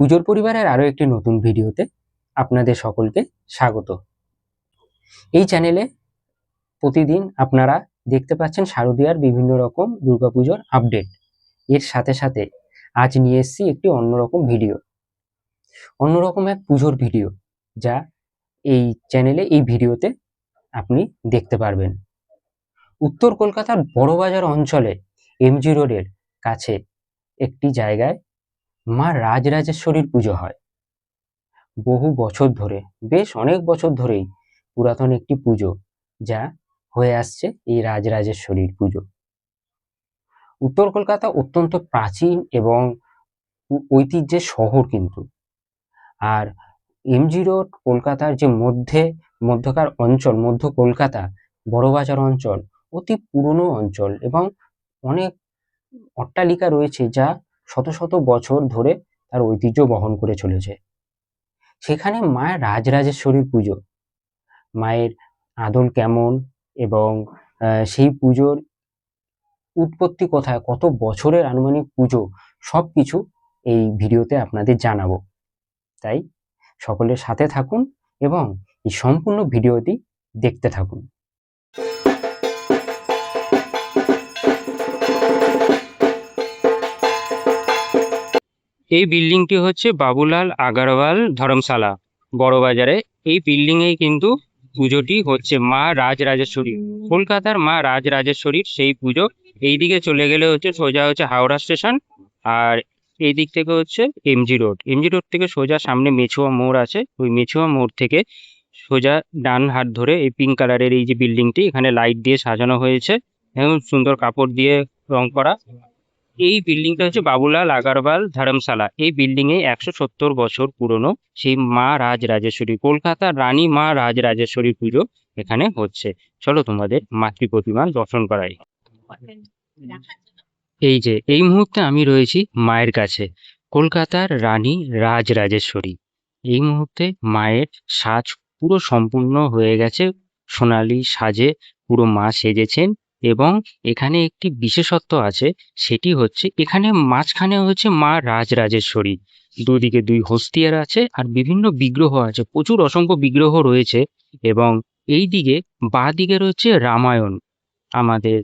পুজোর পরিবারের আরো একটি নতুন ভিডিওতে আপনাদের সকলকে স্বাগত। এই চ্যানেলে প্রতিদিন আপনারা দেখতে পাচ্ছেন শারদীয়ার বিভিন্ন রকম দুর্গাপুজোর আপডেট। এর সাথে সাথে আজ নিয়ে এসেছি একটি অন্যরকম ভিডিও, অন্যরকম এক পুজোর ভিডিও, যা এই চ্যানেলে এই ভিডিওতে আপনি দেখতে পারবেন। উত্তর কলকাতার বড়বাজার অঞ্চলে এমজি রোডের কাছে একটি জায়গায় মা রাজরাজেশ্বরীর পুজো হয়। বহু বছর ধরে, বেশ অনেক বছর ধরেই পুরাতন একটি পুজো, যা হয়ে আসছে এই রাজরাজেশ্বরীর পুজো। উত্তর কলকাতা অত্যন্ত প্রাচীন এবং ঐতিহ্যের শহর কিন্তু। আর এমজি রোড কলকাতার যে মধ্যকার অঞ্চল, মধ্য কলকাতা বড়বাজার অঞ্চল অতি পুরনো অঞ্চল এবং অনেক অট্টালিকা রয়েছে যা শত শত বছর ধরে তার ঐতিহ্য বহন করে চলেছে। সেখানে মায়ের রাজরাজেশ্বরীর পুজো, মায়ের আদল কেমন এবং সেই পুজোর উৎপত্তি কোথায়, কত বছরের আনুমানিক পুজো, সবকিছু এই ভিডিওতে আপনাদের জানাবো। তাই সকলের সাথে থাকুন এবং এই সম্পূর্ণ ভিডিওটি দেখতে থাকুন। এই বিল্ডিংটি হচ্ছে বাবুলাল আগারওয়াল ধর্মশালা, বড়বাজারে। এই বিল্ডিংয়েই কিন্তু পুজোটি হচ্ছে মা রাজরাজেশ্বরী, কলকাতার মা রাজরাজেশ্বরীর সেই পুজো। এইদিকে চলে গেলে হচ্ছে সোজা হচ্ছে হাওড়া স্টেশন, আর এই দিক থেকে হচ্ছে এমজি রোড। এমজি রোড থেকে সোজা সামনে মেছুয়া মোড় আছে, ওই মেছুয়া মোড় থেকে সোজা ডান হাত ধরে এই পিঙ্ক কালারের এই যে বিল্ডিংটি, এখানে লাইট দিয়ে সাজানো হয়েছে এবং সুন্দর কাপড় দিয়ে রং করা। এই বিল্ডিংটা হচ্ছে বাবুলাল আগারওয়াল ধর্মশালা। এই বিল্ডিং এ 170 বছর পুরনো সেই মা রাজরাজেশ্বরী, কলকাতার রানী মা রাজরাজেশ্বরী পুজো এখানে হচ্ছে। চলো তোমাদের মাতৃ প্রতিমা দর্শন করাই। এই যে এই মুহূর্তে আমি রয়েছি মায়ের কাছে, কলকাতার রানী রাজরাজেশ্বরী। এই মুহূর্তে মায়ের সাজ পুরো সম্পূর্ণ হয়ে গেছে, সোনালী সাজে পুরো মা সেজেছেন। এবং এখানে একটি বিশেষত্ব আছে, সেটি হচ্ছে এখানে মাঝখানে হচ্ছে মা রাজরাজেশ্বরী, দুদিকে দুই হস্তিয়ার আছে আর বিভিন্ন বিগ্রহ আছে, প্রচুর অসংখ্য বিগ্রহ রয়েছে। এবং এই দিকে বাঁ দিকে রয়েছে রামায়ণ, আমাদের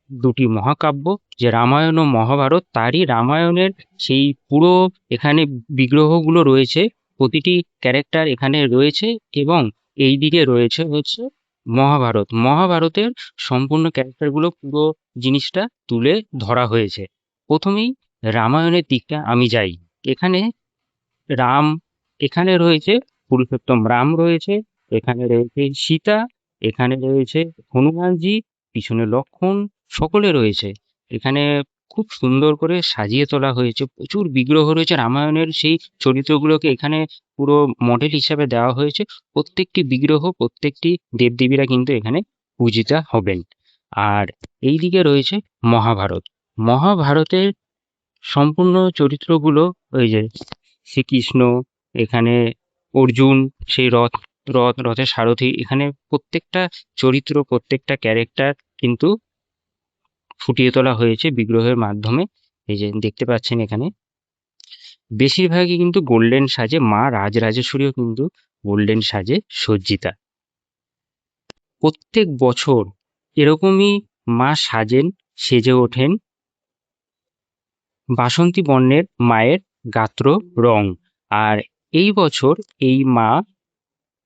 দুটি মহাকাব্য, যে রামায়ণ ও মহাভারত, তারই রামায়ণের সেই পুরো এখানে বিগ্রহগুলো রয়েছে, প্রতিটি ক্যারেক্টার এখানে রয়েছে। এবং এই দিকে রয়েছে হচ্ছে মহাভারতের সম্পূর্ণ ক্যারেক্টারগুলো, পুরো জিনিসটা তুলে ধরা হয়েছে। প্রথমেই রামায়ণের দিকটা আমি যাই। এখানে রাম, এখানে রয়েছে পুরুষোত্তম রাম রয়েছে, এখানে রয়েছে সীতা, এখানে রয়েছে হনুমানজি, পিছনে লক্ষণ, সকলে রয়েছে। এখানে খুব সুন্দর করে সাজিয়ে তোলা হয়েছে, প্রচুর বিগ্রহ রয়েছে রামায়ণের, সেই চরিত্রগুলোকে এখানে পুরো মডেল হিসাবে দেওয়া হয়েছে। প্রত্যেকটি বিগ্রহ, প্রত্যেকটি দেবদেবীরা কিন্তু এখানে পূজিতা হবেন। আর এই দিকে রয়েছে মহাভারতের সম্পূর্ণ চরিত্রগুলো, ওই যে শ্রীকৃষ্ণ, এখানে অর্জুন সেই রথের সারথি, এখানে প্রত্যেকটা চরিত্র, প্রত্যেকটা ক্যারেক্টার কিন্তু ফুটিয়ে তোলা হয়েছে বিগ্রহের মাধ্যমে। এই যে দেখতে পাচ্ছেন এখানে বেশিরভাগই কিন্তু গোল্ডেন সাজে, মা রাজরাজেশ্বরীও কিন্তু গোল্ডেন সাজে সজ্জিতা। প্রত্যেক বছর এরকমই মা সেজে ওঠেন বাসন্তী বর্ণের মায়ের গাত্র রং। আর এই বছর এই মা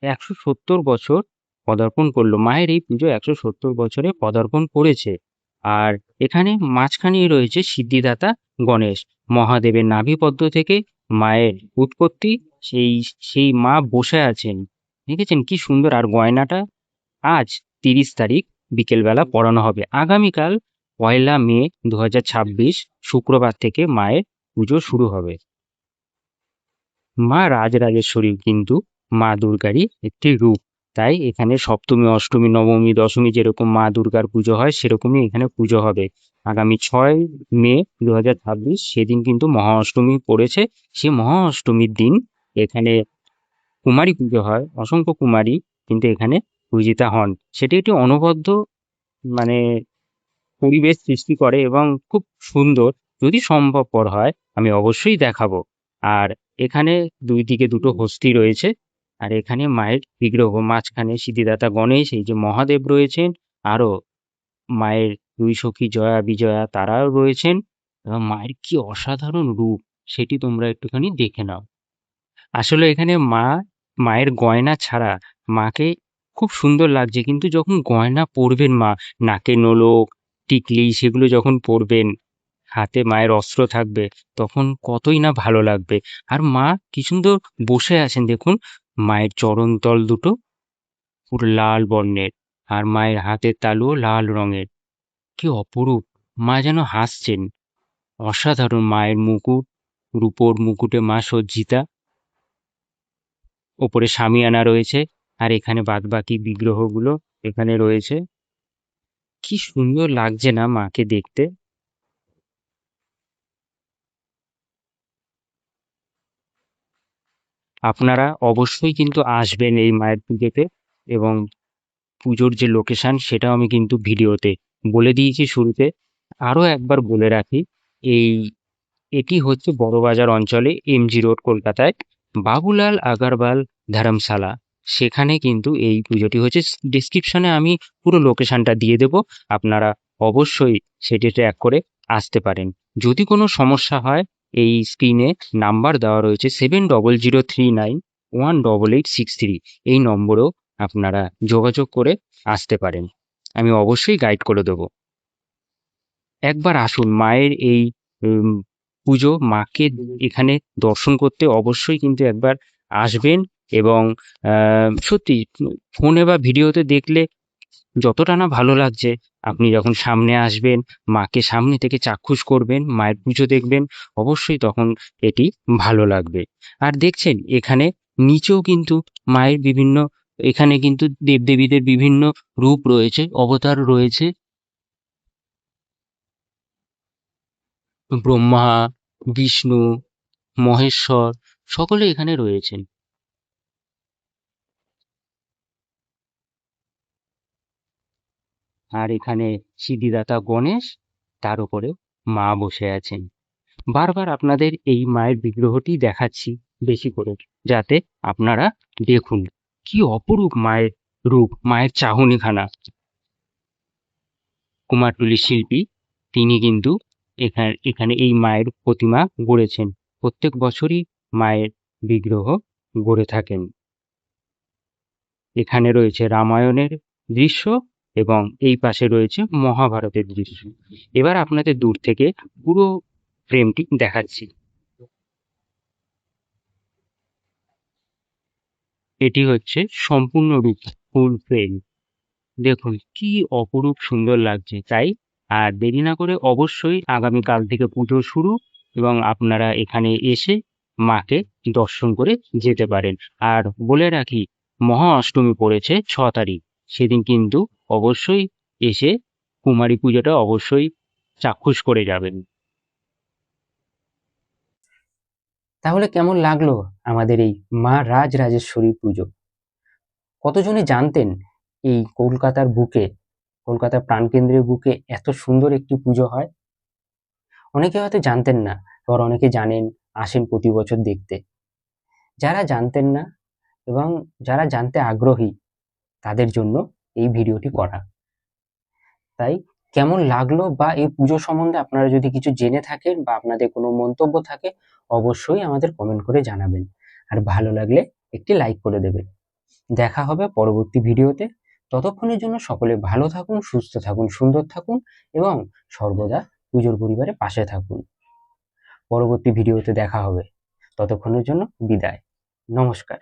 170 বছর পদার্পণ করলো, মায়ের এই পুজো 170 বছরে পদার্পণ করেছে। আর এখানে মাঝখানেই রয়েছে সিদ্ধিদাতা গণেশ, মহাদেবের নাভিপদ্ম থেকে মায়ের উৎপত্তি, সেই মা বসে আছেন, দেখেছেন কি সুন্দর। আর গয়নাটা আজ 30 তারিখ বিকেলবেলা পড়ানো হবে। আগামীকাল 1 মে 2026 শুক্রবার থেকে মায়ের পুজো শুরু হবে। মা রাজরাজেশ্বরী কিন্তু মা দুর্গারই একটি রূপ, তাই এখানে সপ্তমী, অষ্টমী, নবমী, দশমী যেরকম মা দুর্গার পুজো হয়, সেরকমই এখানে পুজো হবে। আগামী 6 মে 2026 সেদিন কিন্তু মহা অষ্টমী পড়েছে। সেই মহা অষ্টমীর দিন এখানে কুমারী পুজো হয়, অসংখ্য কুমারী কিন্তু এখানে পূজিতা হন। সেটি একটি অনবদ্য মানে পরিবেশ সৃষ্টি করে এবং খুব সুন্দর। যদি সম্ভবপর হয় আমি অবশ্যই দেখাবো। আর এখানে দুই দিকে দুটো হস্তি রয়েছে। আর এখানে মায়ের বিগ্রহ, মাঝখানে সিদ্ধিদাতা গণেশ, এই যে মহাদেব রয়েছেন, আরো মায়ের দুই সখী জয়া বিজয়া তারাও রয়েছেন। এবং মায়ের কি অসাধারণ রূপ সেটি তোমরা একটুখানি দেখে নাও। আসলে এখানে মায়ের গয়না ছাড়া মাকে খুব সুন্দর লাগছে, কিন্তু যখন গয়না পরবেন মা, নাকে নোলক, টিকলি সেগুলো যখন পরবেন, হাতে মায়ের অস্ত্র থাকবে, তখন কতই না ভালো লাগবে। আর মা কি সুন্দর বসে আছেন দেখুন, মায়ের চরণতল দুটো পুরো লাল বর্ণের, আর মায়ের হাতের তালুও লাল রঙের। কি অপরূপ! মা যেন হাসছেন। অসাধারণ মায়ের মুকুট, রূপোর মুকুটে মা সজ্জিতা, ওপরে শামিয়ানা রয়েছে, আর এখানে বাদবাকি বিগ্রহগুলো এখানে রয়েছে। কি সুন্দর লাগছে না মাকে দেখতে। আপনারা অবশ্যই কিন্তু আসবেন এই মায়ের পুজোতে, এবং পুজোর যে লোকেশন সেটাও আমি কিন্তু ভিডিওতে বলে দিয়েছি শুরুতে। আরও একবার বলে রাখি, এই এটি হচ্ছে বড়বাজার অঞ্চলে, এমজি রোড, কলকাতায় বাবুলাল আগরওয়াল ধর্মশালা, সেখানে কিন্তু এই পুজোটি হচ্ছে। ডিসক্রিপশনে আমি পুরো লোকেশনটা দিয়ে দেব, আপনারা অবশ্যই সেটি ট্র্যাক করে আসতে পারেন। যদি কোনো সমস্যা হয়, এই স্ক্রিনে নাম্বার দেওয়া রয়েছে 7039188863, এই নম্বরেও আপনারা যোগাযোগ করে আসতে পারেন, আমি অবশ্যই গাইড করে দেবো। একবার আসুন মায়ের এই উম, পুজো, মাকে এখানে দর্শন করতে অবশ্যই কিন্তু একবার আসবেন। এবং সত্যি ফোনে বা ভিডিওতে দেখলে যতটা না ভালো লাগছে, আপনি যখন সামনে আসবেন, মাকে সামনে থেকে চাক্ষুষ করবেন, মায়ের পুজো দেখবেন, অবশ্যই তখন এটি ভালো লাগবে। আর দেখছেন এখানে নিচেও কিন্তু মায়ের বিভিন্ন, এখানে কিন্তু দেবদেবীদের বিভিন্ন রূপ রয়েছে, অবতার রয়েছে। ব্রহ্মা, বিষ্ণু, মহেশ্বর সকলে এখানে রয়েছেন। আর এখানে সিদ্ধিদাতা গণেশ, তার উপরে মা বসে আছেন। বারবার আপনাদের এই মায়ের বিগ্রহটি দেখাচ্ছি বেশি করে, যাতে আপনারা দেখুন কি অপরূপ মায়ের রূপ, মায়ের চাহনিখানা। কুমারটুলি শিল্পী তিনি কিন্তু এখানে এই মায়ের প্রতিমা গড়েছেন। প্রত্যেক বছরই মায়ের বিগ্রহ গড়ে থাকেন। এখানে রয়েছে রামায়ণের দৃশ্য, এবং এই পাশে রয়েছে মহাভারতের দৃশ্য। এবার আপনাদের দূর থেকে পুরো ফ্রেমটি দেখাচ্ছি। এটি হচ্ছে সম্পূর্ণরূপ ফুল ফ্রেম। দেখুন কি অপরূপ সুন্দর লাগছে, তাই আর দেরি না করে অবশ্যই আগামীকাল থেকে পুজো শুরু, এবং আপনারা এখানে এসে মাকে দর্শন করে যেতে পারেন। আর বলে রাখি, মহা অষ্টমী পড়েছে 6 তারিখ, সেদিন কিন্তু অবশ্যই এসে কুমারী পুজোটা অবশ্যই চাক্ষুষ করে যাবেন। তাহলে কেমন লাগলো আমাদের এই মা রাজরাজেশ্বরী পুজো? কতজনে জানতেন এই কলকাতার বুকে, কলকাতার প্রাণকেন্দ্রের বুকে এত সুন্দর একটি পুজো হয়? অনেকে হয়তো জানতেন না, আবার অনেকে জানেন, আসেন প্রতি বছর দেখতে। যারা জানতেন না এবং যারা জানতে আগ্রহী, তাদের জন্য এই ভিডিওটি করা। তাই কেমন লাগলো বা এই পুজো সম্বন্ধে আপনারা যদি কিছু জেনে থাকেন বা আপনাদের কোনো মন্তব্য থাকে, অবশ্যই আমাদের কমেন্ট করে জানাবেন। আর ভালো লাগলে একটি লাইক করে দেবেন। দেখা হবে পরবর্তী ভিডিওতে। ততক্ষণের জন্য সকলে ভালো থাকুন, সুস্থ থাকুন, সুন্দর থাকুন এবং সর্বদা পুজোর পরিবারে পাশে থাকুন। পরবর্তী ভিডিওতে দেখা হবে। ততক্ষণের জন্য বিদায়। নমস্কার।